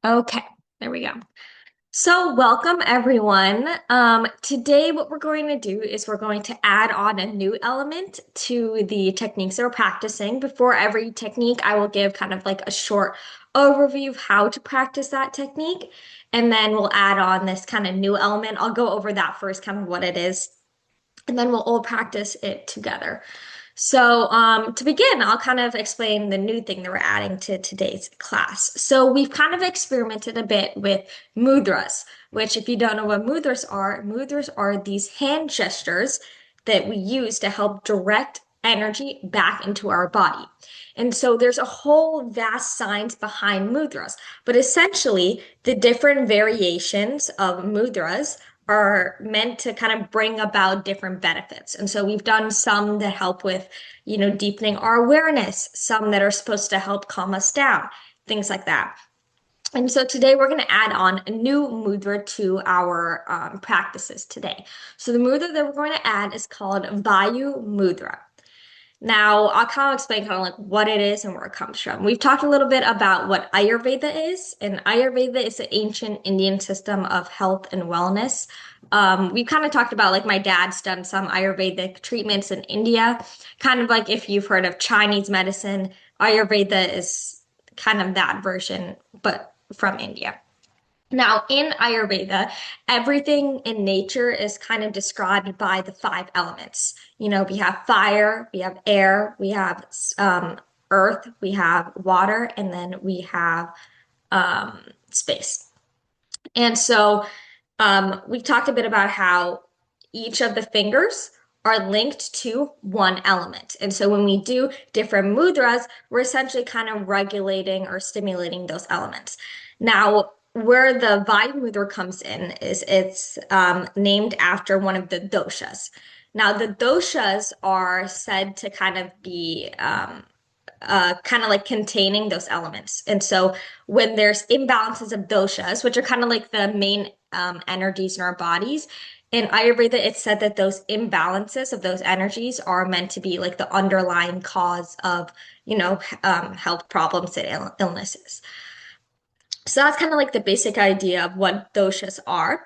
Okay, there we go. So, welcome everyone. Today, what we're going to do is we're going to add on a new element to the techniques that we're practicing. Before every technique, I will give kind of like a short overview of how to practice that technique, and then we'll add on this kind of new element. I'll go over that first, kind of what it is, and then we'll all practice it together. So, to begin, I'll kind of explain the new thing that we're adding to today's class. So, we've kind of experimented a bit with mudras, which, if you don't know what mudras are these hand gestures that we use to help direct energy back into our body. And so, there's a whole vast science behind mudras, but essentially, the different variations of mudras are meant to kind of bring about different benefits. And so we've done some that help with, deepening our awareness, some that are supposed to help calm us down, things like that. And so today we're going to add on a new mudra to our practices today. So the mudra that we're going to add is called Vayu Mudra. Now, I'll kind of explain kind of like what it is and where it comes from. We've talked a little bit about what Ayurveda is, and Ayurveda is an ancient Indian system of health and wellness. We've kind of talked about like my dad's done some Ayurvedic treatments in India, kind of like if you've heard of Chinese medicine, Ayurveda is kind of that version, but from India. Now, in Ayurveda, everything in nature is kind of described by the five elements. We have fire, we have air, we have earth, we have water, and then we have space. And so we've talked a bit about how each of the fingers are linked to one element. And so when we do different mudras, we're essentially kind of regulating or stimulating those elements. Now, where the Vayu mudra comes in is it's named after one of the doshas. Now, the doshas are said to kind of be kind of like containing those elements. And so when there's imbalances of doshas, which are kind of like the main energies in our bodies, in Ayurveda, it's said that those imbalances of those energies are meant to be like the underlying cause of, health problems and illnesses. So that's kind of like the basic idea of what doshas are.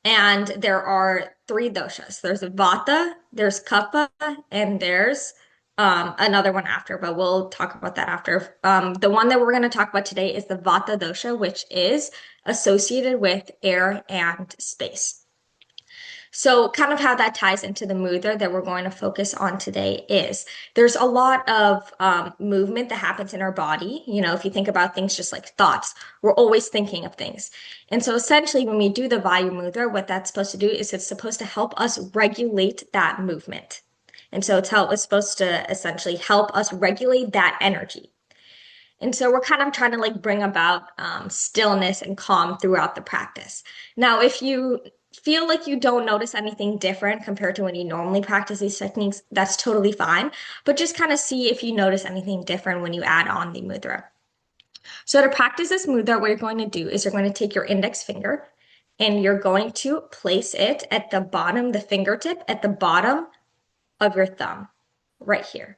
And there are three doshas. There's Vata, there's Kapha, and there's another one after, but we'll talk about that after. The one that we're going to talk about today is the Vata dosha, which is associated with air and space. So, kind of how that ties into the mudra that we're going to focus on today is there's a lot of movement that happens in our body. If you think about things just like thoughts, we're always thinking of things. And so, essentially, when we do the Vayu mudra, what that's supposed to do is it's supposed to help us regulate that movement. And so, it's supposed to essentially help us regulate that energy. And so we're kind of trying to like bring about stillness and calm throughout the practice. Now, if you feel like you don't notice anything different compared to when you normally practice these techniques, that's totally fine. But just kind of see if you notice anything different when you add on the mudra. So to practice this mudra, what you're going to do is you're going to take your index finger and you're going to place it at the bottom, the fingertip at the bottom of your thumb, right here.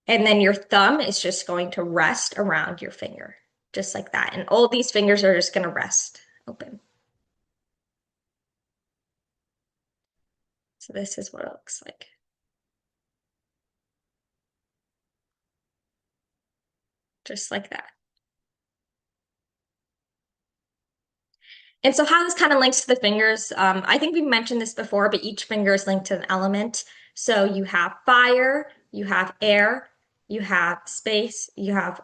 And then your thumb is just going to rest around your finger, just like that. And all these fingers are just going to rest open. So this is what it looks like. Just like that. And so how this kind of links to the fingers, I think we mentioned this before, but each finger is linked to an element. So you have fire, you have air, you have space, you have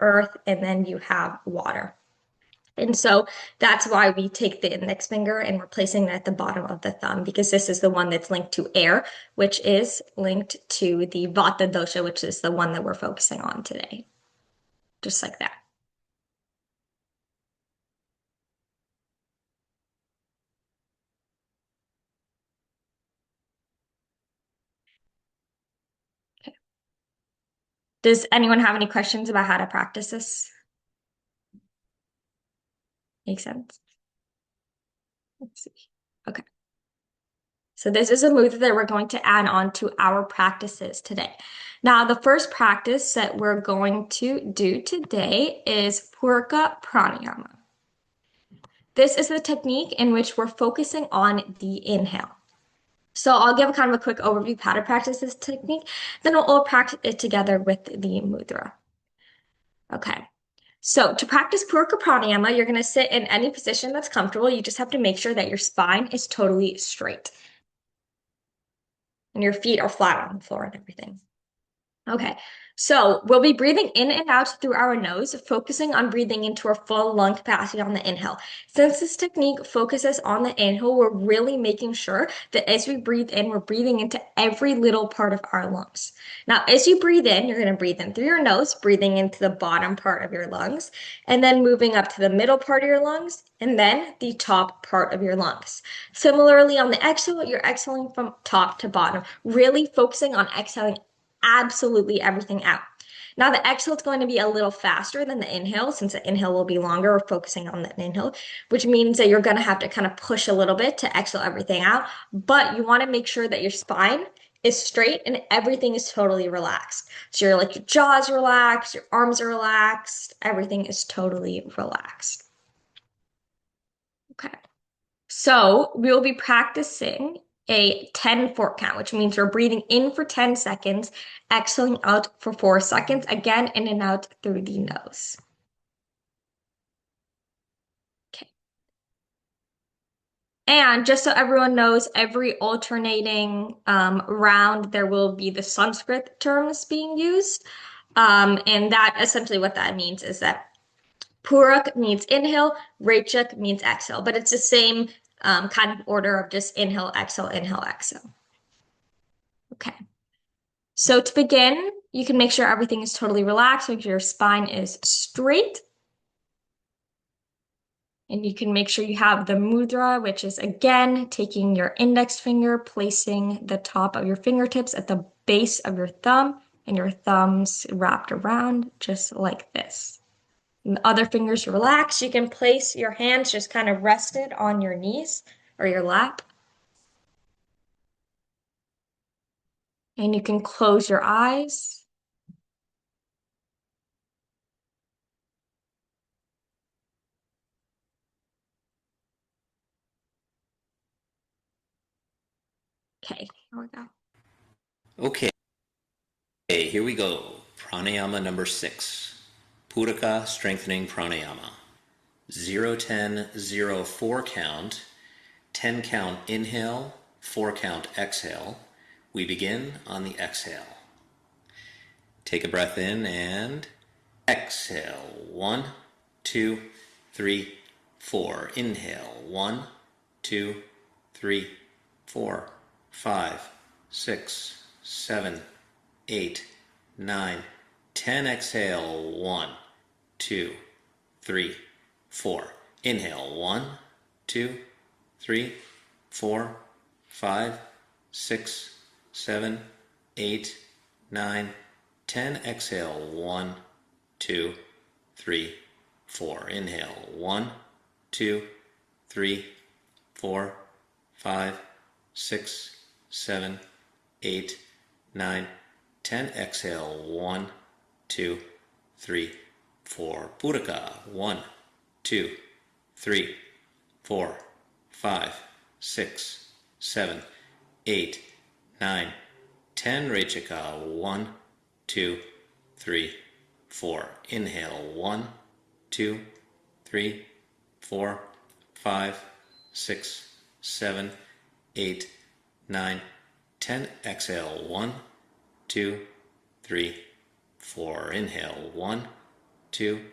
earth, and then you have water. And so that's why we take the index finger and we're placing it at the bottom of the thumb because this is the one that's linked to air, which is linked to the Vata dosha, which is the one that we're focusing on today. Just like that. Okay. Does anyone have any questions about how to practice this? Make sense? Let's see. Okay. So this is a mudra that we're going to add on to our practices today. Now, the first practice that we're going to do today is puraka pranayama. This is the technique in which we're focusing on the inhale. So I'll give kind of a quick overview of how to practice this technique, then we'll all practice it together with the mudra. Okay. So to practice puraka pranayama, you're going to sit in any position that's comfortable. You just have to make sure that your spine is totally straight and your feet are flat on the floor and everything. Okay, so we'll be breathing in and out through our nose, focusing on breathing into our full lung capacity on the inhale. Since this technique focuses on the inhale, we're really making sure that as we breathe in, we're breathing into every little part of our lungs. Now, as you breathe in, you're going to breathe in through your nose, breathing into the bottom part of your lungs, and then moving up to the middle part of your lungs, and then the top part of your lungs. Similarly, on the exhale, you're exhaling from top to bottom, really focusing on exhaling absolutely everything out. Now the exhale is going to be a little faster than the inhale. Since the inhale will be longer, we're focusing on the inhale, which means that you're going to have to kind of push a little bit to exhale everything out. But you want to make sure that your spine is straight and everything is totally relaxed. So your jaws are relaxed, your arms are relaxed, everything is totally relaxed. Okay. So we will be practicing a 10-4 count, which means we're breathing in for 10 seconds, exhaling out for 4 seconds, again in and out through the nose. Okay. And just so everyone knows, every alternating round, there will be the Sanskrit terms being used. And that essentially what that means is that Purak means inhale, rechaka means exhale, but it's the same kind of order of just inhale, exhale, inhale, exhale. Okay. So to begin, you can make sure everything is totally relaxed, make sure your spine is straight. And you can make sure you have the mudra, which is again, taking your index finger, placing the top of your fingertips at the base of your thumb, and your thumbs wrapped around just like this. And the other fingers relaxed. You can place your hands just kind of rested on your knees or your lap. And you can close your eyes. Okay, here we go. Okay, here we go. Pranayama number 6. Puraka strengthening pranayama. 0, 10, 0, 4 count. 10 count inhale, 4 count exhale. We begin on the exhale. Take a breath in and exhale. 1, 2, 3, 4. Inhale. 1, 2, 3, 4, 5, 6, 7, 8, 9, 10. Exhale. 1, 2, 3, 4. Inhale. 1, 2, 3, 4, 5, 6, 7, 8, 9, 10. Exhale. 1, 2, 3, 4. Inhale. 1, 2, 3, 4, 5, 6, 7, 8, 9, 10. Exhale. 1, 2, 3, 4. Puraka. 1, 2, 3, 4, 5, 6, 7, 8, 9, 10. Rechaka. 1, 2, 3, 4. Inhale. 1, 2, 3, 4, 5, 6, 7, 8, 9, 10. Exhale. 1, 2, 3, 4. Inhale. 1, 2,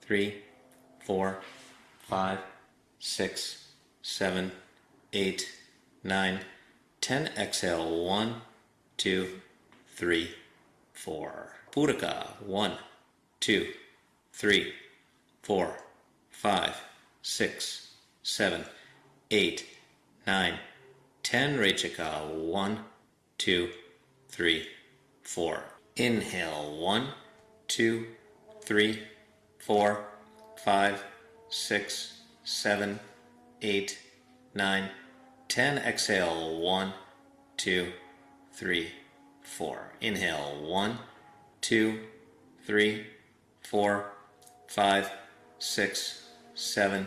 3, 4, 5, 6, 7, 8, 9, 10. Exhale. 1, 2, 3, 4. Puraka. 1, 2, 3, 4, 5, 6, 7, 8, 9, 10. Rechaka. 1, 2, 3, 4. Inhale. 1, 2, 3, 4, 5, 6, 7, 8, 9, 10. Exhale. 1, 2, 3, 4. Inhale. 1, 2, 3, 4, 5, 6, 7,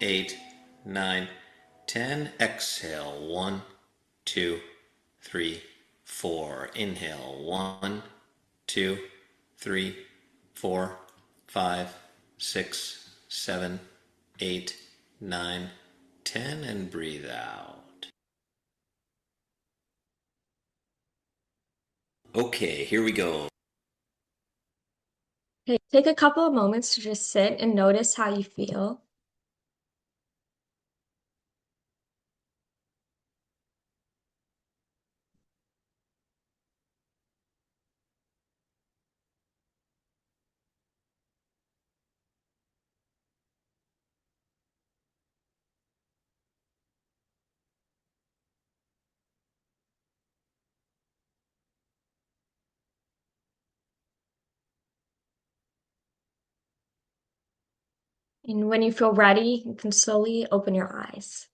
8, 9, 10. Exhale. 1, 2, 3, 4. Inhale. 1, 2, 3, 4, 5, 6, 7, 8, 9, 10. And breathe out. Okay, here we go. Okay, take a couple of moments to just sit and notice how you feel. And when you feel ready, you can slowly open your eyes.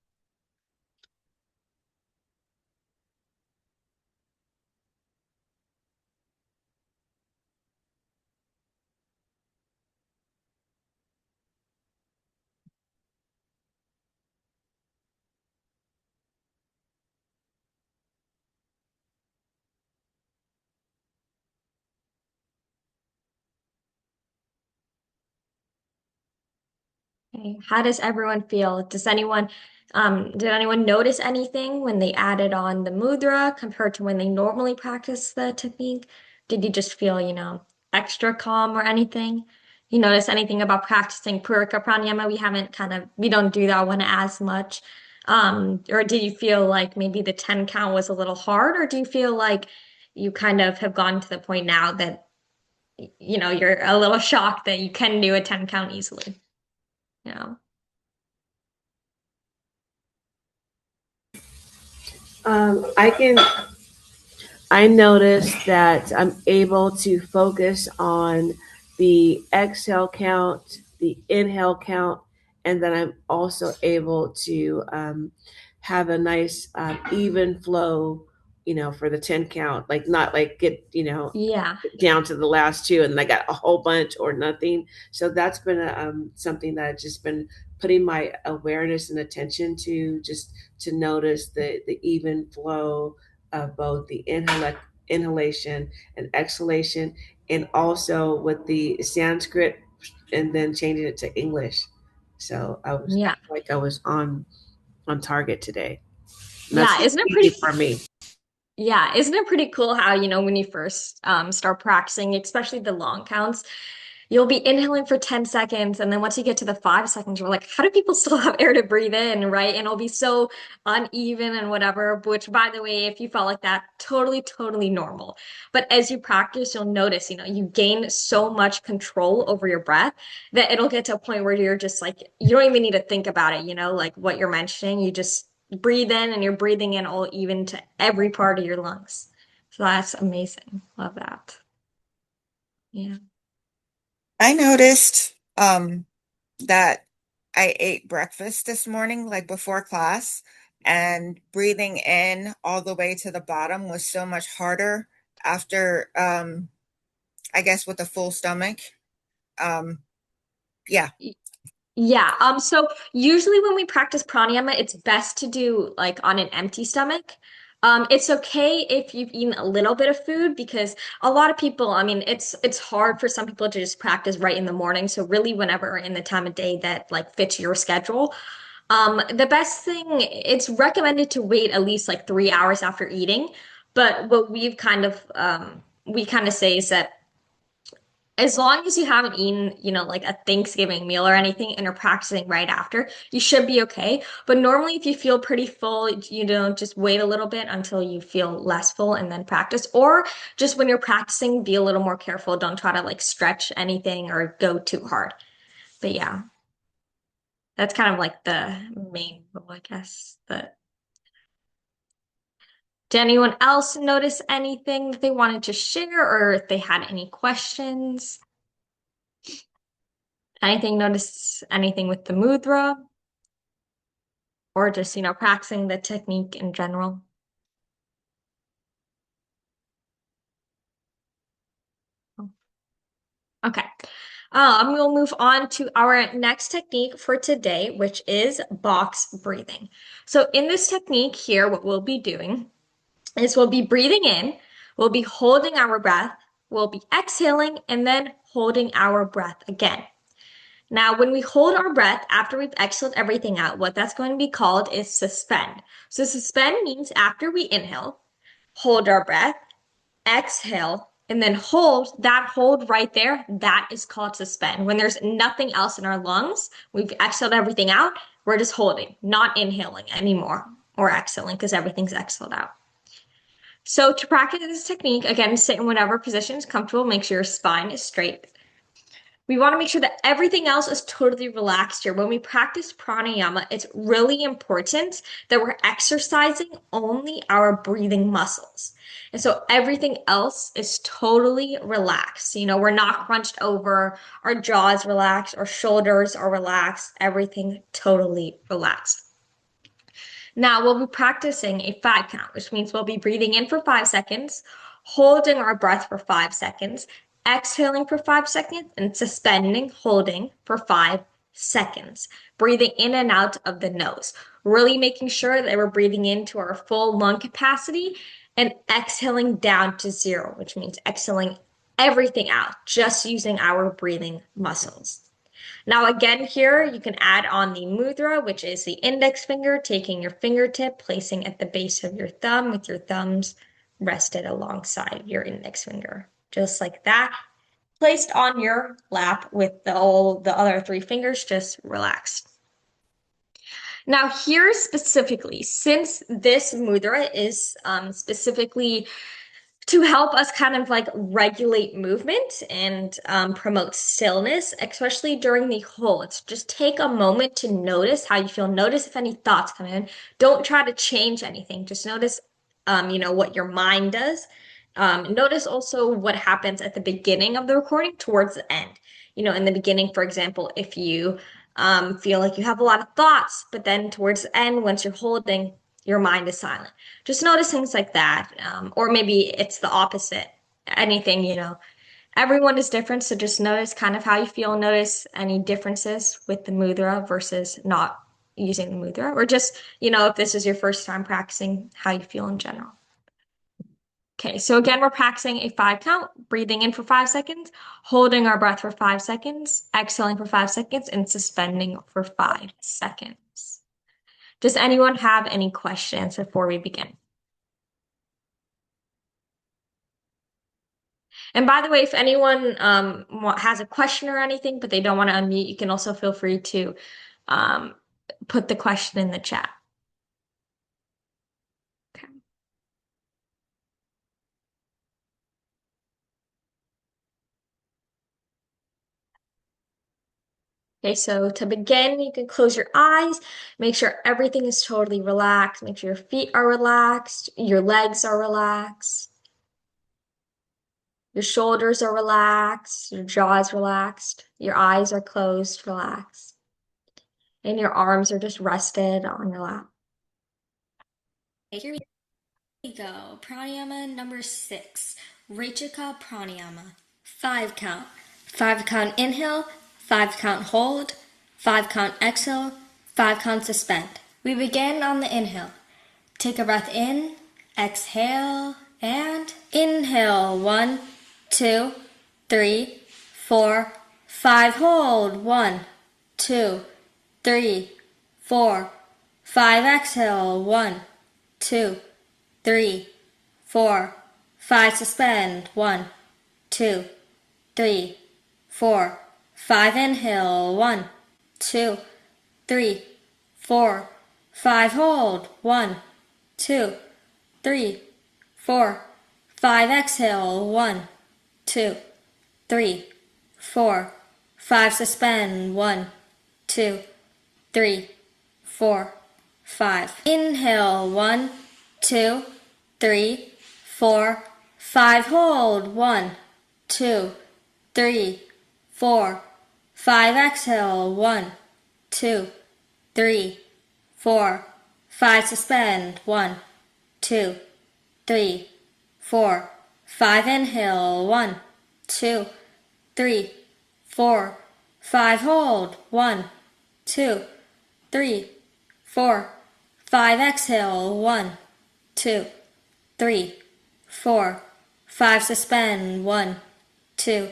Okay. How does everyone feel? Did anyone notice anything when they added on the mudra compared to when they normally practice the technique? Did you just feel, extra calm or anything? You notice anything about practicing puraka pranayama? We don't do that one as much. Or do you feel like maybe the 10 count was a little hard, or do you feel like you kind of have gotten to the point now that, you're a little shocked that you can do a 10 count easily, you know? I can. I notice that I'm able to focus on the exhale count, the inhale count, and then I'm also able to have a nice even flow, for the 10 count, like not like get, Yeah. down to the last two and I got a whole bunch or nothing. So that's been something that I've just been putting my awareness and attention to, just to notice the even flow of both the inhalation and exhalation, and also with the Sanskrit and then changing it to English. So I Yeah. feel like I was on target today. And that's Yeah, isn't it easy pretty for me. Yeah, isn't it pretty cool how, when you first start practicing, especially the long counts, you'll be inhaling for 10 seconds, and then once you get to the 5 seconds, you're like, how do people still have air to breathe in, right? And it'll be so uneven and whatever, which by the way, if you felt like that, totally, totally normal. But as you practice, you'll notice, you gain so much control over your breath that it'll get to a point where you're just like, you don't even need to think about it, like what you're mentioning. You just breathe in and you're breathing in all even to every part of your lungs. So that's amazing. Love that. Yeah. I noticed that I ate breakfast this morning, like before class, and breathing in all the way to the bottom was so much harder after, I guess, with a full stomach. Um, yeah. Yeah. So usually when we practice pranayama, it's best to do like on an empty stomach. It's okay if you've eaten a little bit of food because a lot of people, I mean, it's hard for some people to just practice right in the morning. So really whenever in the time of day that like fits your schedule. The best thing, it's recommended to wait at least like 3 hours after eating. But what we kind of say is that as long as you haven't eaten, like a Thanksgiving meal or anything and you're practicing right after, you should be okay. But normally, if you feel pretty full, just wait a little bit until you feel less full and then practice. Or just when you're practicing, be a little more careful. Don't try to like stretch anything or go too hard. But yeah, that's kind of like the main rule, I guess. But did anyone else notice anything that they wanted to share or if they had any questions? Anything notice anything with the mudra? or just, practicing the technique in general? Okay. We'll move on to our next technique for today, which is box breathing. So in this technique here, what we'll be doing is we'll be breathing in, we'll be holding our breath, we'll be exhaling, and then holding our breath again. Now, when we hold our breath after we've exhaled everything out, what that's going to be called is suspend. So suspend means after we inhale, hold our breath, exhale, and then hold. That hold right there, that is called suspend. When there's nothing else in our lungs, we've exhaled everything out, we're just holding, not inhaling anymore or exhaling because everything's exhaled out. So to practice this technique, again, sit in whatever position is comfortable. Make sure your spine is straight. We want to make sure that everything else is totally relaxed here. When we practice pranayama, it's really important that we're exercising only our breathing muscles. And so everything else is totally relaxed. We're not crunched over, our jaws relaxed, our shoulders are relaxed, everything totally relaxed. Now we'll be practicing a 5 count, which means we'll be breathing in for 5 seconds, holding our breath for 5 seconds, exhaling for 5 seconds, and suspending, holding for 5 seconds. Breathing in and out of the nose. Really making sure that we're breathing into our full lung capacity and exhaling down to 0, which means exhaling everything out, just using our breathing muscles. Now again here, you can add on the mudra, which is the index finger, taking your fingertip, placing at the base of your thumb with your thumbs rested alongside your index finger. Just like that, placed on your lap with all the other 3 fingers just relaxed. Now here specifically, since this mudra is specifically to help us kind of like regulate movement and promote stillness, especially during the holds. Just take a moment to notice how you feel. Notice if any thoughts come in. Don't try to change anything. Just notice, what your mind does. Notice also what happens at the beginning of the recording towards the end. In the beginning, for example, if you feel like you have a lot of thoughts, but then towards the end, once you're holding, your mind is silent. Just notice things like that. Or maybe it's the opposite. Anything, everyone is different. So just notice kind of how you feel. Notice any differences with the mudra versus not using the mudra. Or just, if this is your first time practicing, how you feel in general. Okay, so again, we're practicing a 5 count, breathing in for 5 seconds, holding our breath for 5 seconds, exhaling for 5 seconds, and suspending for 5 seconds. Does anyone have any questions before we begin? And by the way, if anyone has a question or anything, but they don't want to unmute, you can also feel free to put the question in the chat. Okay. Okay, so to begin, you can close your eyes, make sure everything is totally relaxed, make sure your feet are relaxed, your legs are relaxed, your shoulders are relaxed, your jaw is relaxed, your eyes are closed, relaxed, and your arms are just rested on your lap. Here we go. Pranayama number 6. Rechaka pranayama. 5 count. 5 count inhale, 5 count hold, 5 count exhale, 5 count suspend. We begin on the inhale. Take a breath in, exhale, and inhale. 1, 2, 3, 4, 5. Hold. 1, 2, 3, 4, 5. Exhale. 1, 2, 3, 4, 5. Suspend. 1, 2, 3, 4, 5. Inhale. 1, 2, 3, 4, 5. Hold. 1, 2, 3, 4, 5. Exhale. 1, 2, 3, 4, 5. Suspend. 1, 2, 3, 4, 5. Inhale. 1, 2, 3, 4, 5. Hold. 1, 2, 3, 4, 5. Exhale. 1, 2, 3, 4, 5, suspend, 1, 2, 3, 4, 5, inhale, 1, 2, 3, 4, 5, hold, 1, 2, 3, 4, 5, exhale, 1, 2, 3, 4, 5, suspend, 1, 2,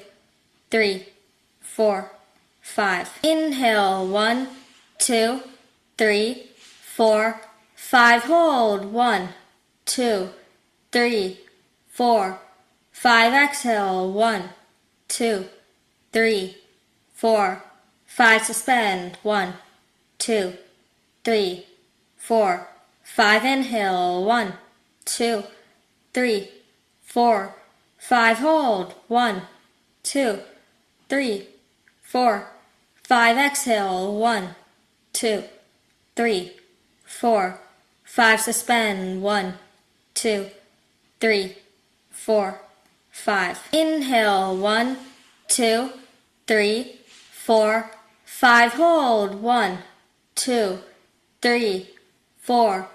3, 4, 5. Inhale, 1, 2, 3, 4, 5, hold, 1, 2, 3, 4, 5, exhale, 1, 2, 3, 4, 5, suspend, 1, 2, 3, 4, 5, inhale, 1, 2, 3, 4, 5, hold, 1, 2, 3, 4, 5, exhale, 1, 2, 3, 4, 5, suspend, 1, 2, 3, 4, 5. Inhale, 1, 2, 3, 4, 5, hold, 1, 2, 3, 4,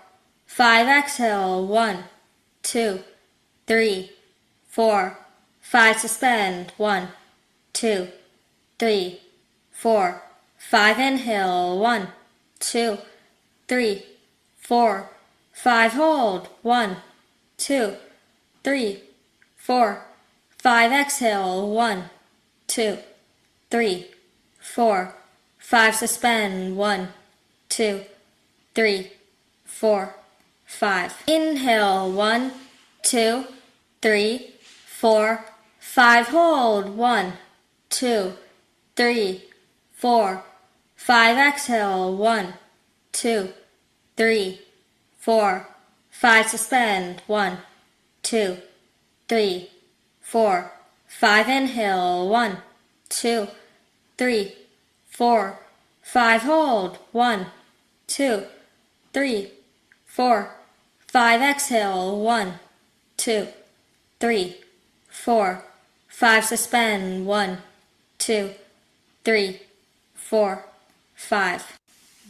5, exhale, 1, 2, 3, 4, 5, suspend, 1, 2, 3, 4, 5, inhale, 1, 2, 3, 4, 5, hold, 1, 2, 3, 4, 5, exhale, 1, 2, 3, 4, 5, suspend, 1, 2, 3, 4, 5. Inhale, 1, 2, 3, 4, 5, hold, 1, 2, 3, 4, 5, exhale, 1, 2, 3, 4, 5, suspend, 1, 2, 3, 4, 5, inhale, 1, 2, 3, 4, 5, hold, 1, 2, 3, 4, 5, exhale, 1, 2, 3, 4, 5, suspend, 1, 2, 3, 4, 5.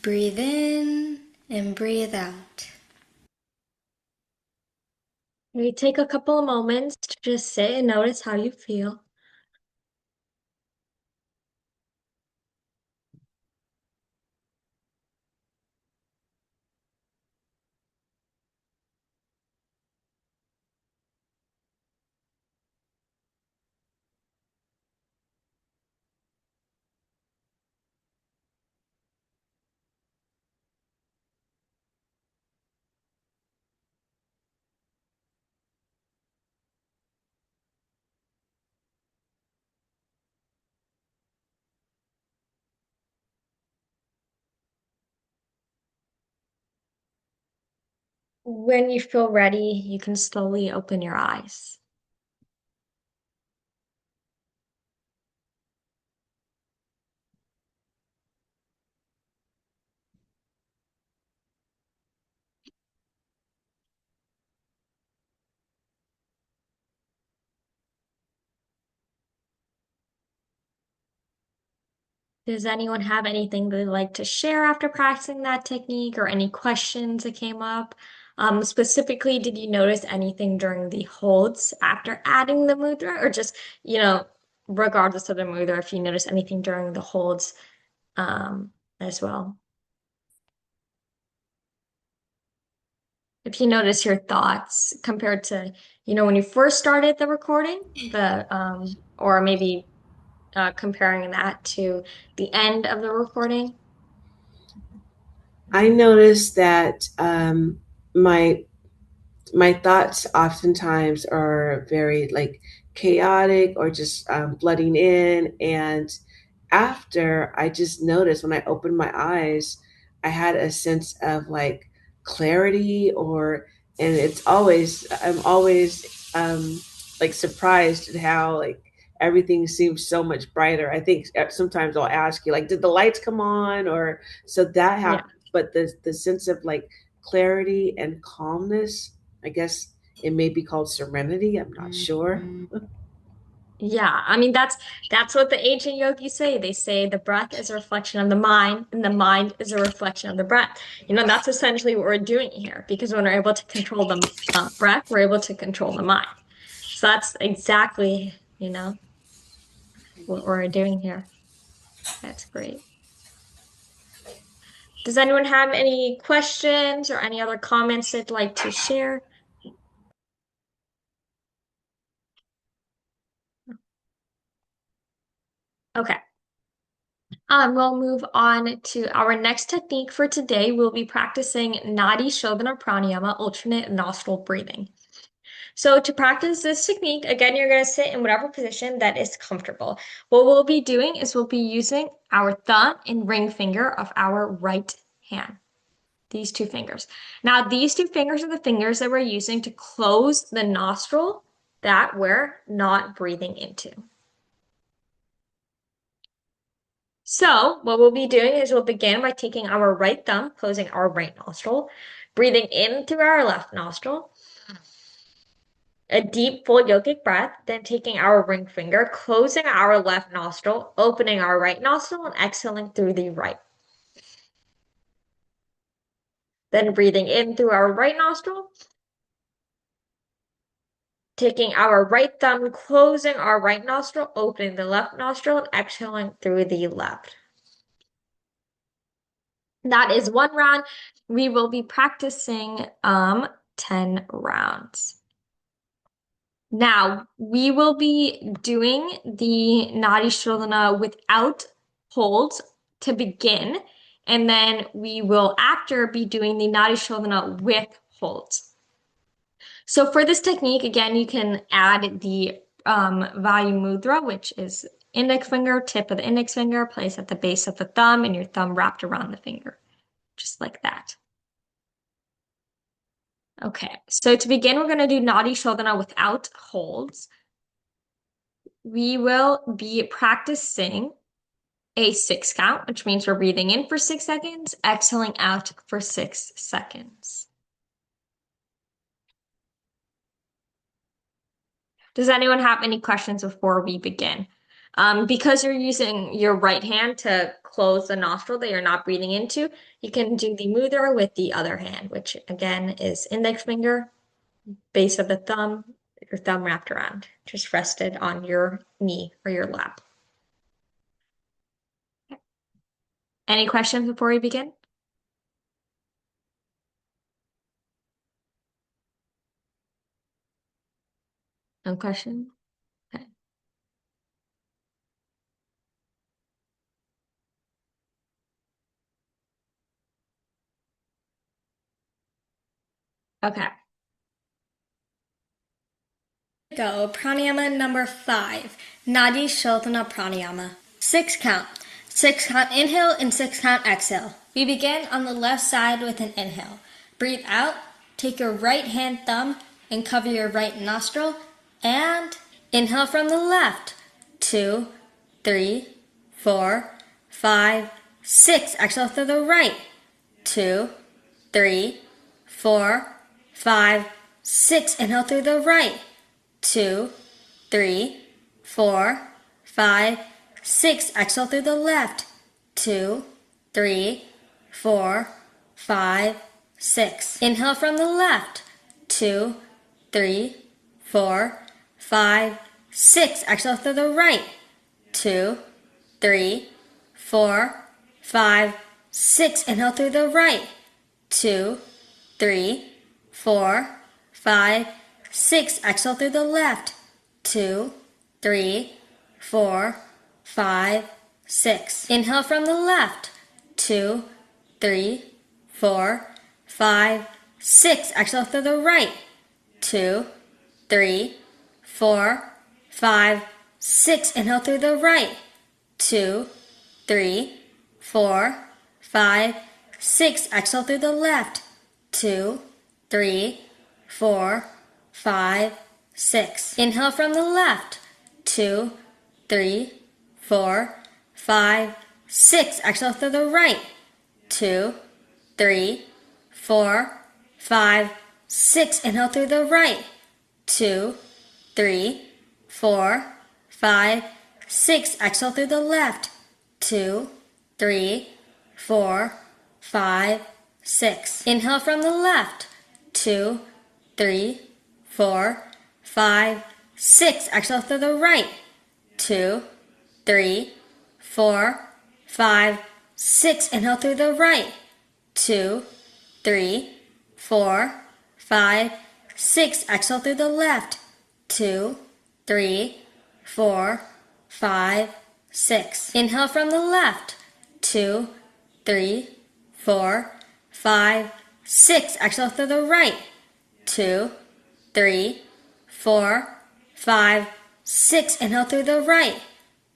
Breathe in and breathe out. Maybe take a couple of moments to just sit and notice how you feel. When you feel ready, you can slowly open your eyes. Does anyone have anything they'd like to share after practicing that technique or any questions that came up? Specifically, did you notice anything during the holds after adding the mudra, or just, regardless of the mudra, if you notice anything during the holds as well? If you notice your thoughts compared to, when you first started the recording, or maybe comparing that to the end of the recording. I noticed that my my thoughts oftentimes are very like chaotic or just flooding in. And after I just noticed when I opened my eyes, I had a sense of like clarity or, and I'm always like surprised at how like everything seems so much brighter. I think sometimes I'll ask you like, did the lights come on? Or so that Yeah. happens. But the sense of like clarity and calmness, I guess it may be called serenity. I'm not sure. Yeah, I mean that's what the ancient yogis say. They say the breath is a reflection of the mind, and the mind is a reflection of the breath. That's essentially what we're doing here, because when we're able to control the breath, we're able to control the mind. So that's exactly, what we're doing here. That's great. Does anyone have any questions or any other comments they'd like to share? Okay. We'll move on to our next technique for today. We'll be practicing nadi shodhana pranayama, alternate nostril breathing. So to practice this technique, again, you're going to sit in whatever position that is comfortable. What we'll be doing is we'll be using our thumb and ring finger of our right hand. These two fingers. Now, these two fingers are the fingers that we're using to close the nostril that we're not breathing into. So what we'll be doing is we'll begin by taking our right thumb, closing our right nostril, breathing in through our left nostril, a deep full yogic breath, then taking our ring finger, closing our left nostril, opening our right nostril, and exhaling through the right. Then breathing in through our right nostril, taking our right thumb, closing our right nostril, opening the left nostril, and exhaling through the left. That is one round. We will be practicing 10 rounds. Now, we will be doing the nadi shodhana without holds to begin, and then we will after be doing the nadi shodhana with holds. So for this technique, again, you can add the Vayu mudra, which is index finger, tip of the index finger, place at the base of the thumb, and your thumb wrapped around the finger, just like that. Okay, so to begin, we're going to do nadi shodhana without holds. We will be practicing a 6 count, which means we're breathing in for 6 seconds, exhaling out for 6 seconds. Does anyone have any questions before we begin? Because you're using your right hand to close the nostril that you're not breathing into, you can do the mudra with the other hand, which again is index finger, base of the thumb, your thumb wrapped around, just rested on your knee or your lap. Any questions before we begin? No question? Okay. Okay. Go. Pranayama number 5. Nadi Shodhana Pranayama. 6 count. 6 count inhale and 6 count exhale. We begin on the left side with an inhale. Breathe out. Take your right hand thumb and cover your right nostril. And inhale from the left. 2, 3, 4, 5, 6. Exhale through the right. 2, 3, 4, 5, 6. Inhale through the right. 2, 3, 4, 5, 6. Exhale through the left. 2, 3, 4, 5, 6. Inhale from the left. 2, 3, 4, 5, 6. Exhale through the right. 2, 3, 4, 5, 6. Inhale through the right. 2, 3, 4, 5, 6. Exhale through the left. 2, 3, 4, 5, 6. Inhale from the left. 2, 3, 4, 5, 6. Exhale through the right. 2, 3, 4, 5, 6. Inhale through the right. 2, 3, 4, 5, 6. Exhale through the left. 2, 3, 4, 5, 6. Inhale from the left. 2, 3, 4, 5, 6. Exhale through the right. 2, 3, 4, 5, 6. Inhale through the right. 2, 3, 4, 5, 6. Exhale through the left. 2, 3, 4, 5, 6. Inhale from the left. 2, 3, 4, 5, 6. Exhale through the right. 2, 3, 4, 5, 6. Inhale through the right. 2, 3, 4, 5, 6. Exhale through the left. 2, 3, 4, 5, 6. Inhale from the left. 2, 3, 4, 5, 6. Exhale through the right. 2, 3, 4, 5, 6. Inhale through the right.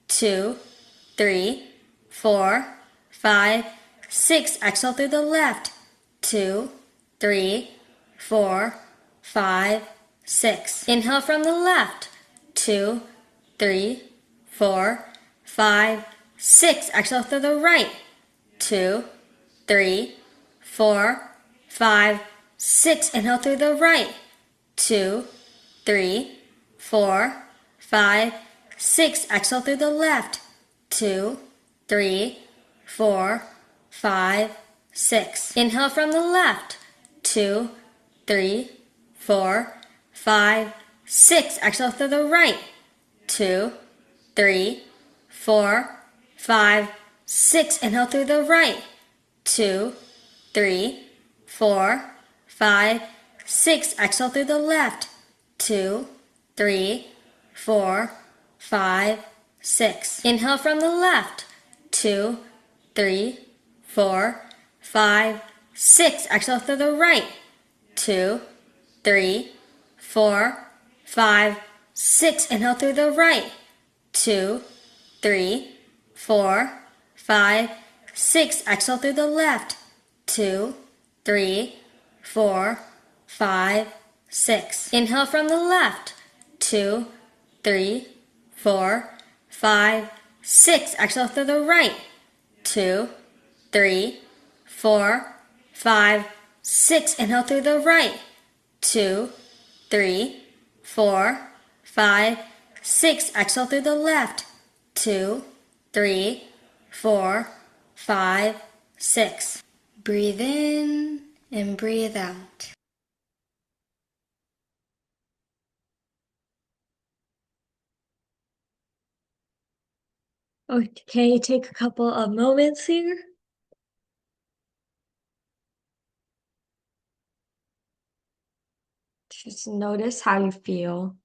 2, 3, 4, 5, 6. Exhale through the left. 2, 3, 4, 5, 6. Inhale from the left. 2, 3, 4, 5, 6. Exhale through the right. 2, 3, 4, 5, 6. Inhale through the right. 2, 3, 4, 5, 6. Exhale through the left. 2, 3, 4, 5, 6. Inhale from the left. 2, 3, 4, 5, 6. Exhale through the right. 2, 3, 4, 5, 6. Inhale through the right. 2, 3, 4, 5, 6. Exhale through the left. 2, 3, 4, 5, 6. Inhale from the left. 2, 3, 4, 5, 6. Exhale through the right. 2, 3, 4, 5, 6. Inhale through the right. 2, 3, 4, 5, 6. Exhale through the left. 2, 3, 4, 5, 6. Inhale from the left. 2, 3, 4, 5, 6. Exhale through the right. 2, 3, 4, 5, 6. Inhale through the right. 2, 3, 4, 5, 6. Exhale through the left. 2, 3, 4, 5, 6. Breathe in and breathe out. Okay, take a couple of moments here. Just notice how you feel.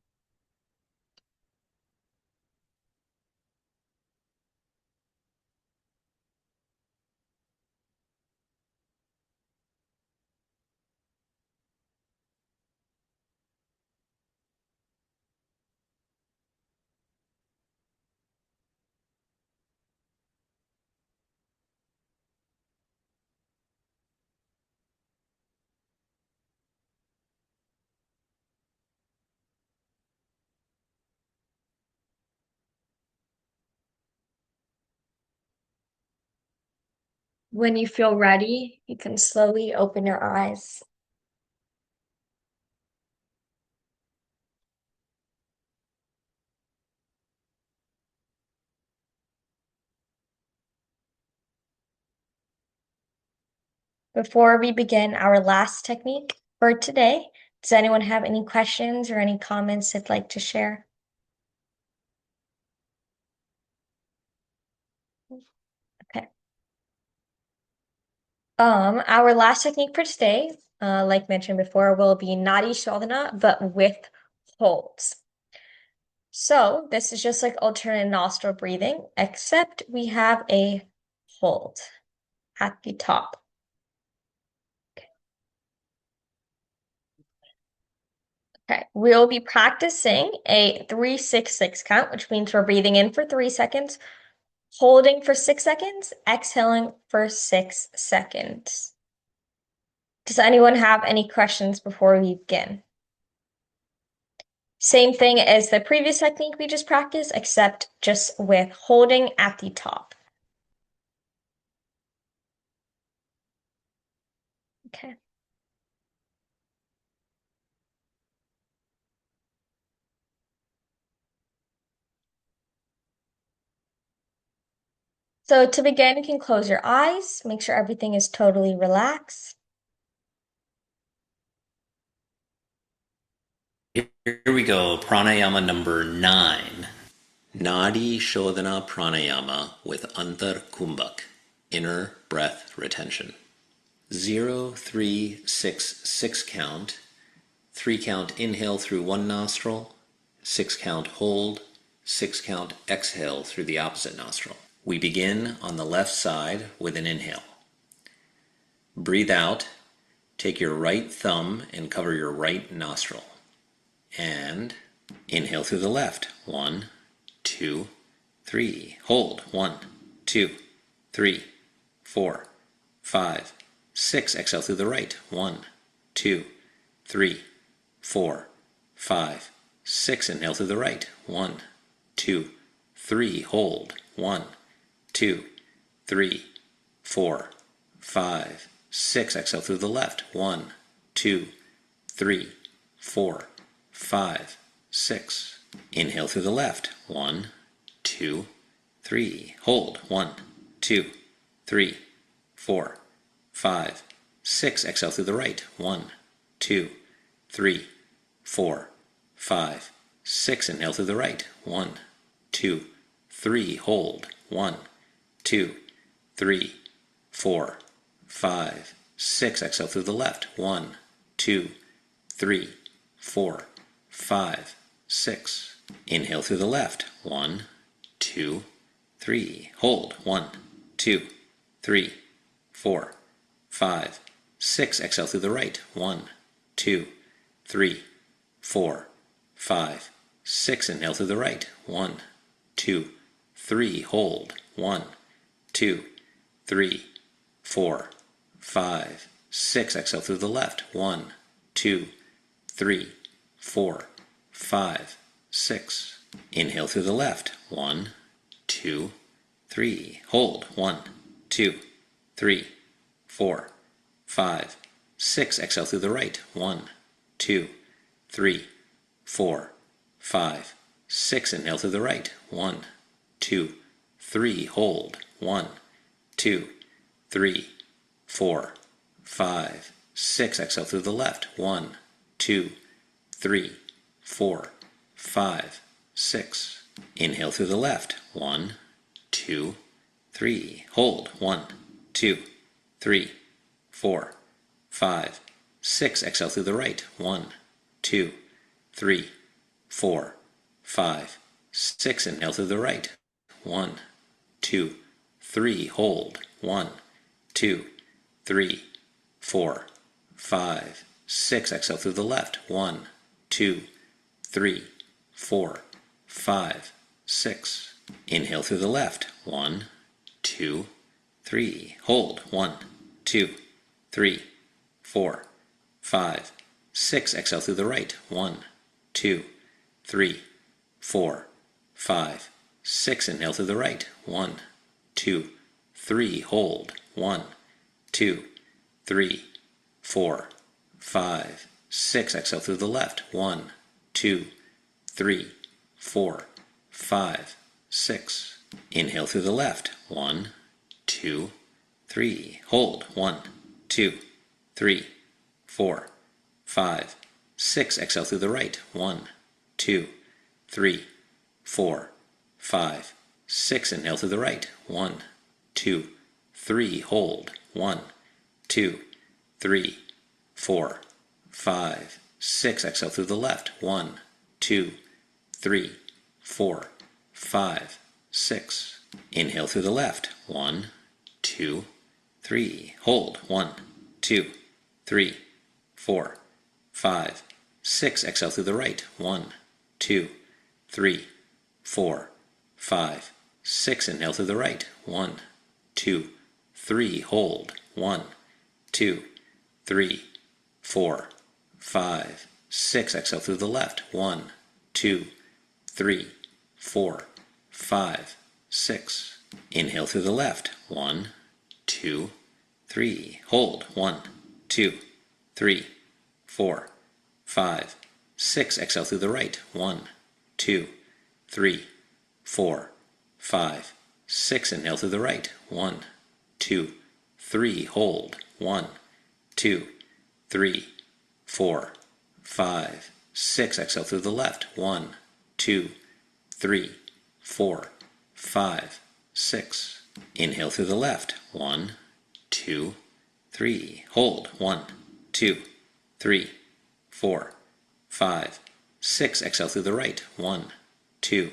When you feel ready, you can slowly open your eyes. Before we begin our last technique for today, does anyone have any questions or any comments they'd like to share? Okay. Our last technique for today, like mentioned before, will be nadi shodhana, but with holds. So this is just like alternate nostril breathing, except we have a hold at the top. Okay, we'll be practicing a 3-6-6 count, which means we're breathing in for 3 seconds, holding for 6 seconds, exhaling for 6 seconds. Does anyone have any questions before we begin? Same thing as the previous technique we just practiced, except just with holding at the top. Okay. So to begin, you can close your eyes, make sure everything is totally relaxed. Here we go. Pranayama number 9. Nadi shodhana pranayama with antar kumbhaka, inner breath retention. 0, 3, 6, 6 count. 3 count inhale through one nostril. 6 count hold. 6 count exhale through the opposite nostril. We begin on the left side with an inhale. Breathe out. Take your right thumb and cover your right nostril. And inhale through the left. 1, 2, 3. Hold. 1, 2, 3, 4, 5, 6. Exhale through the right. 1, 2, 3, 4, 5, 6. Inhale through the right. 1, 2, 3. Hold. 1, 2, 3, 4, 5, 6. Exhale through the left. 1, 2, 3, 4, 5, 6. Inhale through the left. 1, 2, 3. Hold. 1, 2, 3, 4, 5, 6. Exhale through the right. 1, 2, 3, 4, 5, 6. Inhale through the right. 1, 2, 3. Hold. 1, 2, 3, 4, 5, 6. Exhale through the left. 1, 2, 3, 4, 5, 6. Inhale through the left. 1, 2, 3. Hold. 1, 2, 3, 4, 5, 6. Exhale through the right. 1, 2, 3, 4, 5, 6. Inhale through the right. 1, 2, 3. Hold. 1, 2, 3, 4, 5, 6. Exhale through the left. 1, 2, 3, 4, 5, 6. Inhale through the left. 1, 2, 3. Hold. 1, 2, 3, 4, 5, 6. Exhale through the right. 1, 2, 3, 4, 5, 6. Inhale through the right. 1, 2, 3. Hold. 1, 2, 3, 4, 5, 6. Exhale through the left. 1, 2, 3, 4, 5, 6. Inhale through the left. 1, 2, 3. Hold. 1, 2, 3, 4, 5, 6. Exhale through the right. 1, 2, 3, 4, 5, 6. Inhale through the right. 1, 2, 3. Hold. 1, 2, 3, 4, 5, 6. Exhale through the left. 1, 2, 3, 4, 5, 6. Inhale through the left. 1, 2, 3. Hold. 1, 2, 3, 4, 5, 6. Exhale through the right. 1, 2, 3, 4, 5, 6. Inhale through the right. 1, 2, 3. Hold. 1, 2, 3, 4, 5, 6. Exhale through the left. 1, 2, 3, 4, 5, 6. Inhale through the left. 1, 2, 3. Hold. 1, 2, 3, 4, 5, 6. Exhale through the right. 1, 2, 3, 4, 5, 6. Inhale through the right. 1, 2, 3. Hold. 1, 2, 3, 4, 5, 6. Exhale through the left. 1, 2, 3, 4, 5, 6. Inhale through the left. 1, 2, 3. Hold. 1, 2, 3, 4, 5, 6. Exhale through the right. 1, 2, 3, 4, 5, 6. Inhale through the right. 1, 2, 3. Hold. 1, 2, 3, 4, 5, 6. Exhale through the left. 1, 2, 3, 4, 5, 6. Inhale through the left. 1, 2, 3. Hold. 1, 2, 3, 4, 5, 6. Exhale through the right. 1, 2, 3, 4, 5, 6. Inhale through the right. 1, 2, 3. Hold. 1, 2, 3, 4, 5, 6. Exhale through the left. 1, 2, 3, 4, 5, 6. Inhale through the left. 1, 2, 3. Hold. 1, 2, 3, 4, 5, 6. Exhale through the right. 1, 2,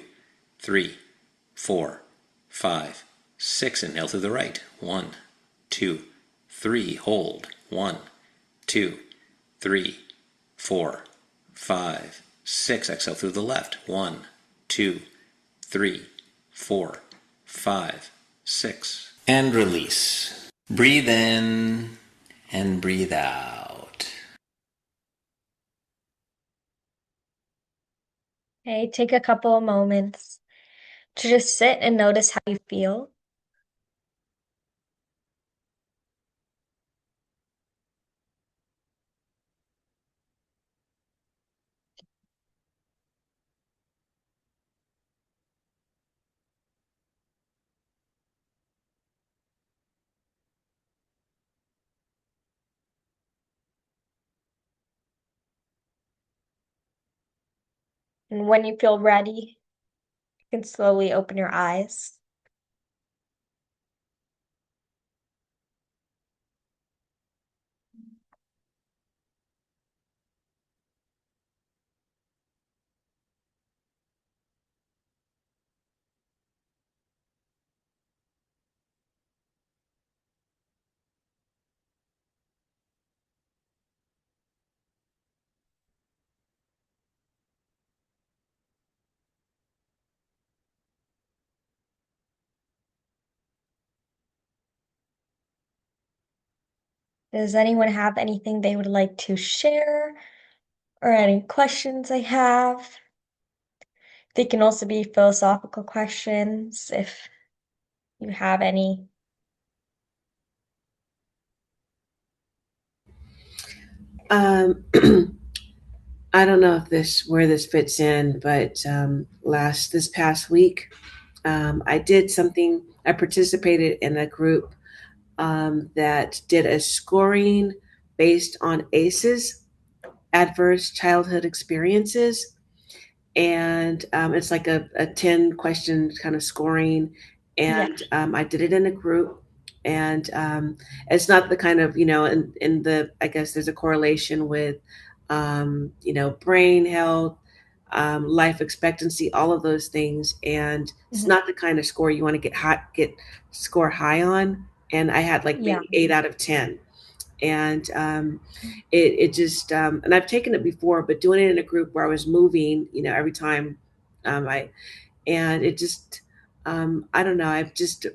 3, 4, 5, 6. Inhale through the right. 1, 2, 3. Hold. 1, 2, 3, 4, 5, 6. Exhale through the left. 1, 2, 3, 4, 5, 6. And release. Breathe in and breathe out. Okay, take a couple of moments to just sit and notice how you feel. And when you feel ready, you can slowly open your eyes. Does anyone have anything they would like to share or any questions they have? They can also be philosophical questions if you have any. Um, I don't know if this where this fits in, but this past week, I did something. I participated in a group that did a scoring based on ACEs, adverse childhood experiences, and it's like a 10 question kind of scoring, Yeah. and I did it in a group, and it's not the kind of, in the, I guess there's a correlation with brain health, life expectancy, all of those things, and it's Mhm. not the kind of score you want to get score high on, and I had like Yeah. maybe 8 out of 10, and it just and I've taken it before, but doing it in a group where I was moving, every time, I and it just I don't know, I've just,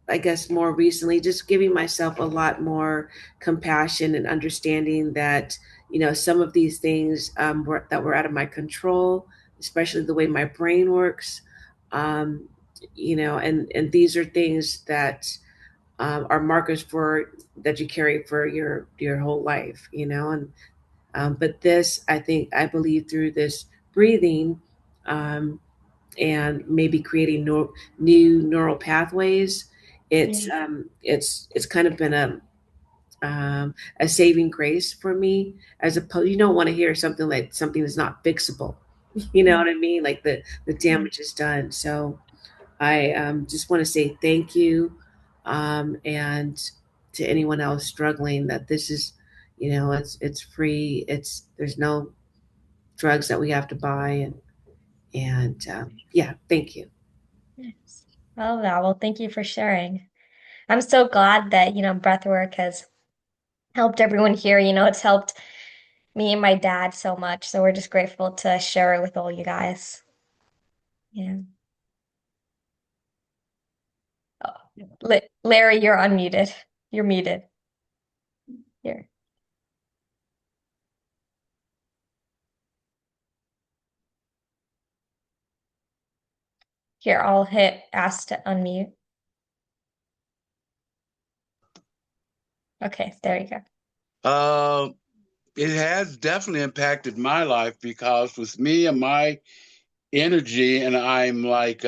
I guess, more recently just giving myself a lot more compassion and understanding that, some of these things that were out of my control, especially the way my brain works, um, and these are things that are markers for that you carry for your whole life, and but this, I believe, through this breathing, um, and maybe creating new neural pathways, Yeah. it's kind of been a saving grace for me. As opposed, you don't want to hear something like something that's not fixable. You know Mm. what I mean? Like the Yeah. damage is done. So I just want to say thank you, and to anyone else struggling, that this is, it's free. There's no drugs that we have to buy, and yeah, thank you. Yes. Oh, yeah. Well, thank you for sharing. I'm so glad that, breathwork has helped everyone here. It's helped me and my dad so much. So we're just grateful to share it with all you guys. Yeah. Oh, Larry, you're unmuted. You're muted. Here. Here, I'll hit ask to unmute. Okay, there you go. Uh, it has definitely impacted my life because with me and my energy, and I'm like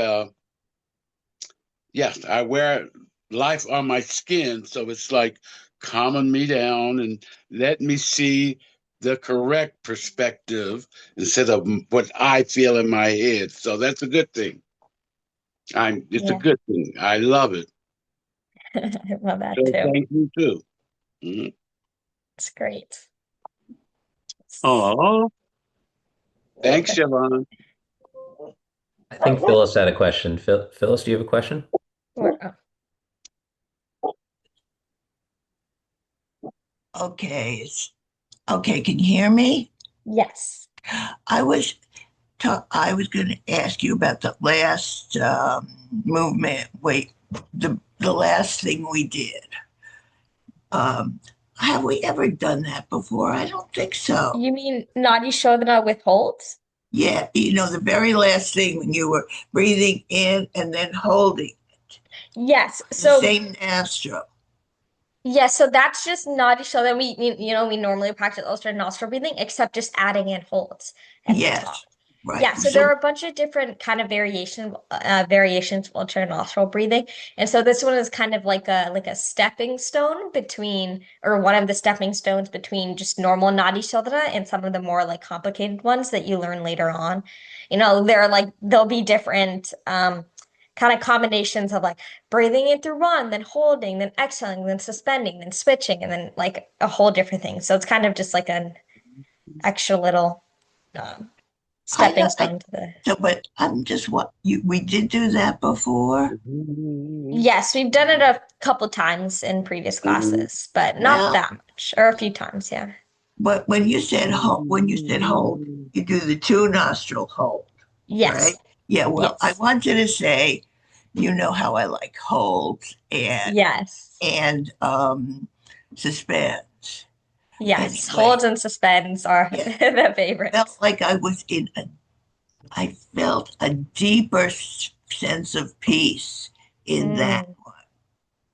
Yes, I wear life on my skin, so it's like calming me down and let me see the correct perspective instead of what I feel in my head. So that's a good thing. It's a Yeah, good thing. I love it. I love that So too. thank you too. Mhm. It's great. Oh, thanks, Siobhan. I think Phyllis had a question. Phyllis, do you have a question? We're- Okay, okay. Can you hear me? yes. I was I was going to ask you about the last movement. Wait, the last thing we did. Um, have we ever done that before? I don't think so. You mean nadi shodhana with holds? Yeah, the very last thing when you were breathing in and then holding Yes. the So same nostril. yeah, so that's just nadi shodhana. We normally practice alternate nostril breathing, except just adding in holds at the top. Yes, right. Yeah, so there So are a bunch of different kind of variations of alternate nostril breathing. And so this one is kind of like a stepping stone between, or one of the stepping stones between just normal nadi shodhana and some of the more like complicated ones that you learn later on. There'll be different kind of combinations of like breathing in through one, then holding, then exhaling, then suspending, then switching, and then like a whole different thing. So it's kind of just like an extra little um I stepping know. stone to the. But I'm just what you. We did do that before. Yes, we've done it a couple times in previous classes, but not Well, that much, or a few times, yeah. but when you said hold, you do the two nostril hold, right? Yes, Yeah. Well, I yes, wanted to say, you know how I like holds yes, and suspends. yes. Anyway, Holds and suspends are yeah, the felt favorites. like I felt a deeper sense of peace in that Mm. one.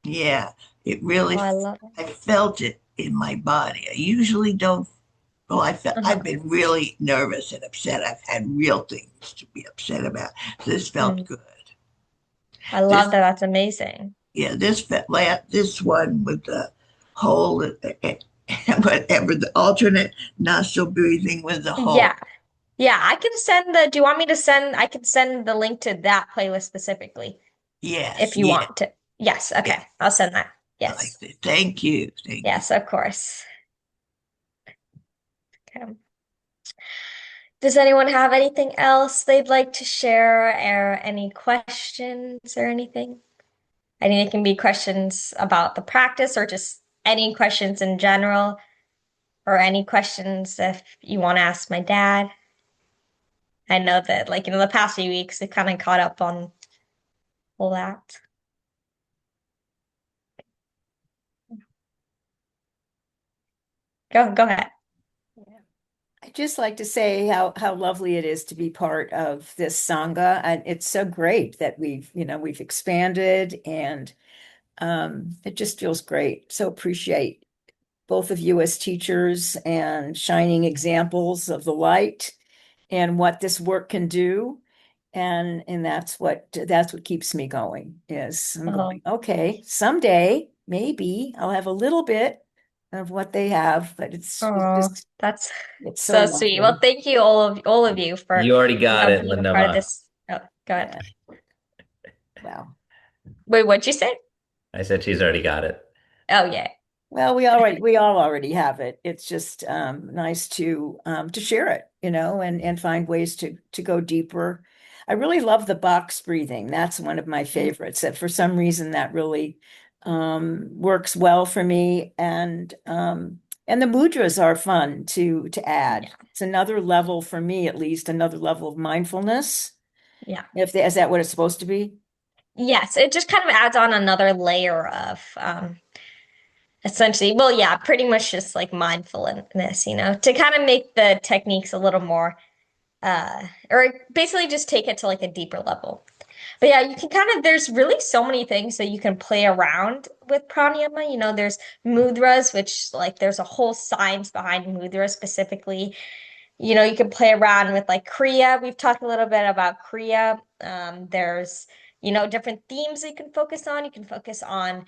Yeah, it Oh, really, I love it. I felt it in my body. I usually don't. Well, I've Uh-huh. been really nervous and upset. I've had real things to be upset about. This felt Mm. good. I love This, that. That's amazing. yeah, this one with the whole, whatever, the alternate nostril breathing with the Yeah. whole. Yeah, I can do you want me to I can send the link to that playlist specifically Yes, if you yeah, want to. Yes, yeah. okay. I'll send that. I like Yes. that. Thank you, thank you. Yes, of course. Okay. Does anyone have anything else they'd like to share or any questions or anything? I mean, it can be questions about the practice or just any questions in general, or any questions if you want to ask my dad. I know that, like, the past few weeks, it kind of caught up on all that. Go ahead. I'd just like to say how lovely it is to be part of this sangha, and it's so great that we've expanded, and it just feels great. So appreciate both of you as teachers and shining examples of the light and what this work can do, and that's what keeps me going. Is I'm Oh, going, okay, someday maybe I'll have a little bit of what they have, but oh, that's it's so so sweet. Well, lovely. thank you all of you for, You already got it, being a part of Lindama. this. Oh, go ahead. Yeah. Wow. Wait, what'd you say? I said she's already got it. Oh, yeah. Well, we all already have it. It's just nice to share it, and find ways to go deeper. I really love the box breathing. That's one of my favorites. That for some reason that really works well for me, and the mudras are fun to add. Yeah. It's another level for me, at least another level of mindfulness. Yeah. Is that what it's supposed to be? Yes, it just kind of adds on another layer of essentially, well, yeah, pretty much just like mindfulness, to kind of make the techniques a little more or basically just take it to like a deeper level. But yeah, you can there's really so many things that you can play around with pranayama. There's mudras, which like there's a whole science behind mudra specifically. You can play around with like kriya. We've talked a little bit about kriya. There's different themes that you can focus on. You can focus on,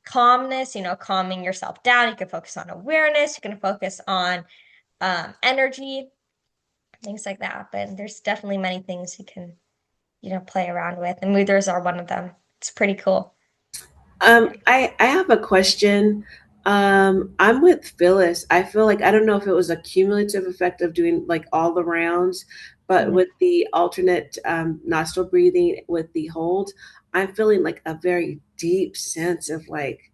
calmness, calming yourself down. You can focus on awareness. You can focus on energy, things like that. But there's definitely many things you can, play around with. And mudras are one of them. It's pretty cool. I have a question. I'm with Phyllis. I feel like I don't know if it was a cumulative effect of doing like all the rounds, but Mhm. with the alternate nostril breathing with the hold, I'm feeling like a very deep sense of like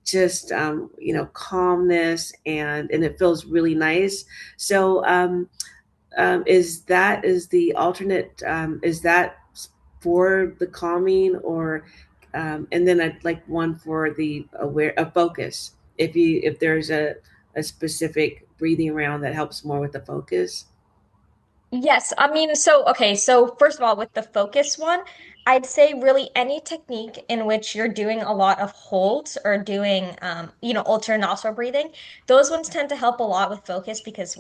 just calmness and it feels really nice. So is the alternate is that for the calming or and then I'd like one for the aware a focus if there's a specific breathing round that helps more with the focus. Yes, I mean, okay, so first of all, with the focus one, I'd say really any technique in which you're doing a lot of holds or doing, alternate nostril breathing, those ones tend to help a lot with focus because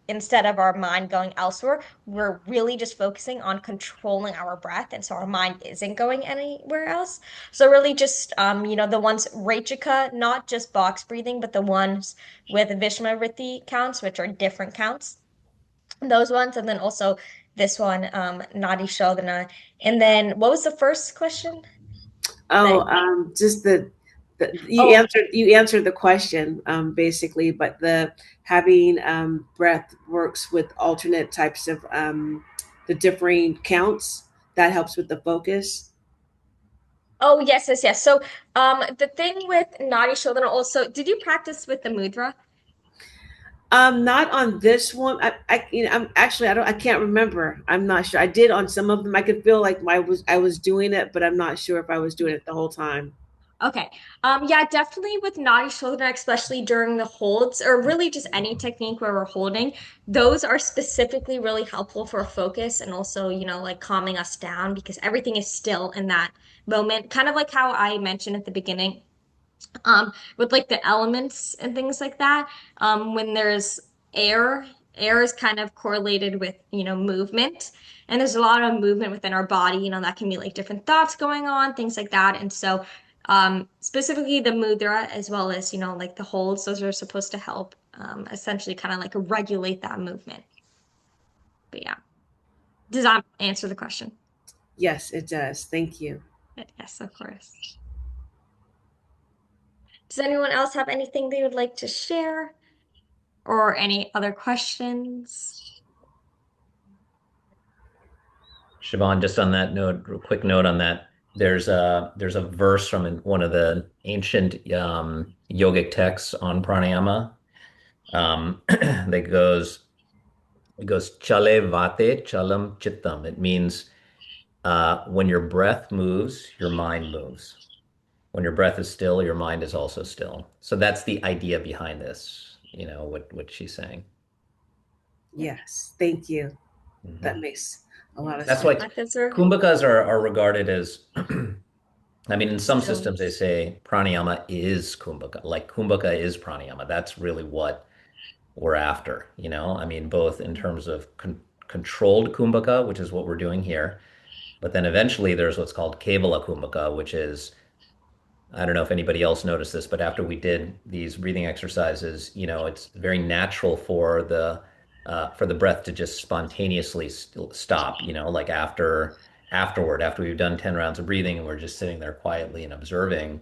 instead of our mind going elsewhere, we're really just focusing on controlling our breath. And so our mind isn't going anywhere else. So really just, the ones rechaka, not just box breathing, but the ones with Vishma vritti counts, which are different counts, those ones, and then also this one, nadi shodhana. And then what was the first question? Oh, That just the oh you answered the question basically, but the having breath works with alternate types of the differing counts that helps with the focus. oh yes, yes, yes. So the thing with nadi shodhana also, did you practice with the mudra? Not on this one. I'm actually, I can't remember. I'm not sure. I did on some of them. I could feel like I was doing it, but I'm not sure if I was doing it the whole time. Okay. Yeah, definitely with nadi shodhana, especially during the holds, or really just any technique where we're holding, those are specifically really helpful for focus and also, like calming us down because everything is still in that moment. Kind of like how I mentioned at the beginning, with like the elements and things like that. When there's air, air is kind of correlated with, movement. And there's a lot of movement within our body, that can be like different thoughts going on, things like that. And so, specifically the mudra as well as, like the holds, those are supposed to help, essentially kind of like regulate that movement. But yeah, does that answer the question? Yes, it does. Thank you. Yes, of course. Does anyone else have anything they would like to share or any other questions? Siobhan, just on that note, real quick note on that. There's a verse from one of the ancient yogic texts on pranayama that goes chale vate chalam chittam. It means when your breath moves, your mind moves. When your breath is still, your mind is also still. So that's the idea behind this, what she's saying. Yes, thank you. That Mhm. makes a lot of That's Yes, sense. why practice are kumbhakas are regarded as, I mean, in some systems they stillness. say pranayama is kumbhaka, like kumbhaka is pranayama. That's really what we're after, I mean, both in terms of controlled kumbhaka, which is what we're doing here, but then eventually there's what's called kevala kumbhaka, which is I don't know if anybody else noticed this, but after we did these breathing exercises, it's very natural for the breath to just spontaneously stop, like after we've done 10 rounds of breathing and we're just sitting there quietly and observing,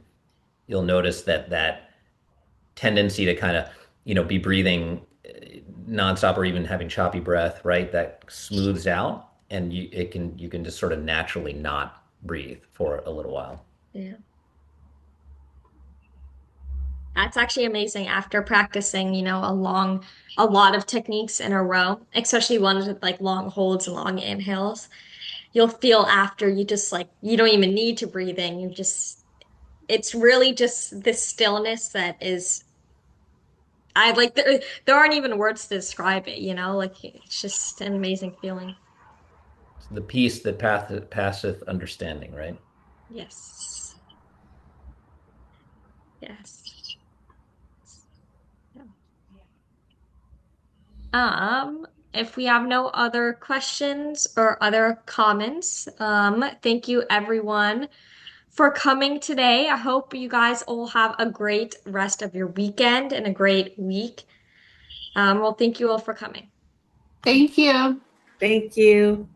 you'll notice that tendency to kind of, be breathing nonstop or even having choppy breath, right? That smooths out and you can just sort of naturally not breathe for a little while. Yeah. That's actually amazing after practicing, a lot of techniques in a row, especially ones with like long holds and long inhales. You'll feel after you just like, you don't even need to breathe in. It's really just this stillness that is, there aren't even words to describe it, like it's just an amazing feeling. It's the peace that passeth understanding, right? Yes. Yes. Yeah. If we have no other questions or other comments, thank you everyone for coming today. I hope you guys all have a great rest of your weekend and a great week. Well, thank you all for coming. Thank you. Thank you.